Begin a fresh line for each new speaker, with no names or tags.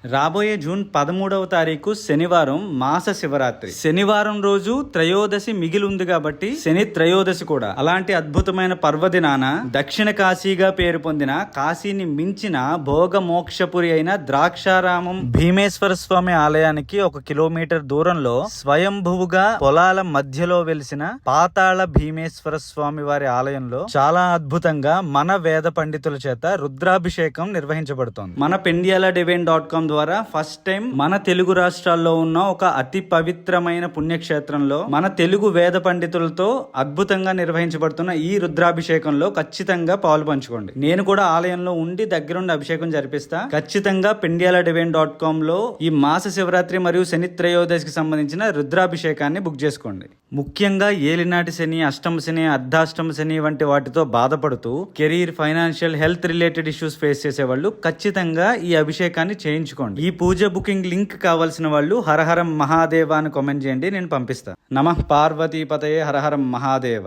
రాబోయే జూన్ 13వ తారీఖు శనివారం మాస శివరాత్రి. శనివారం రోజు త్రయోదశి మిగిలి ఉంది కాబట్టి శని త్రయోదశి కూడా. అలాంటి అద్భుతమైన పర్వదినాన దక్షిణ కాశీగా పేరు పొందిన, కాశీని మించిన భోగ మోక్షపురి అయిన ద్రాక్షారామం భీమేశ్వర స్వామి ఆలయానికి 1 కిలోమీటర్ దూరంలో స్వయంభువుగా పొలాల మధ్యలో వెలిసిన పాతాళ భీమేశ్వర స్వామి వారి ఆలయంలో చాలా అద్భుతంగా మన వేద పండితుల చేత రుద్రాభిషేకం నిర్వహించబడుతోంది. మన pendiala.divine.com ద్వారా ఫస్ట్ టైం మన తెలుగు రాష్ట్రాల్లో ఉన్న ఒక అతి పవిత్రమైన పుణ్యక్షేత్రంలో మన తెలుగు వేద పండితులతో అద్భుతంగా నిర్వహించబడుతున్న ఈ రుద్రాభిషేకంలో ఖచ్చితంగా పాలు పంచుకోండి. నేను కూడా ఆలయంలో ఉండి దగ్గరుండి అభిషేకం జరిపిస్తా. ఖచ్చితంగా pendiala.divine.com లో ఈ మాస శివరాత్రి మరియు శని త్రయోదశికి సంబంధించిన రుద్రాభిషేకాన్ని బుక్ చేసుకోండి. ముఖ్యంగా ఏలినాటి శని, అష్టమ శని, అర్ధాష్టమ శని వంటి వాటితో బాధపడుతూ career, financial, health related issues face చేసేవాళ్ళు ఖచ్చితంగా ఈ అభిషేకాన్ని చేయించుకోండి. ఈ పూజ బుకింగ్ లింక్ కావాల్సిన వాళ్ళు హరహరం మహాదేవ అని కామెంట్ చేయండి, నేను పంపిస్తా. నమః పార్వతీపతయే హరహరం మహాదేవ.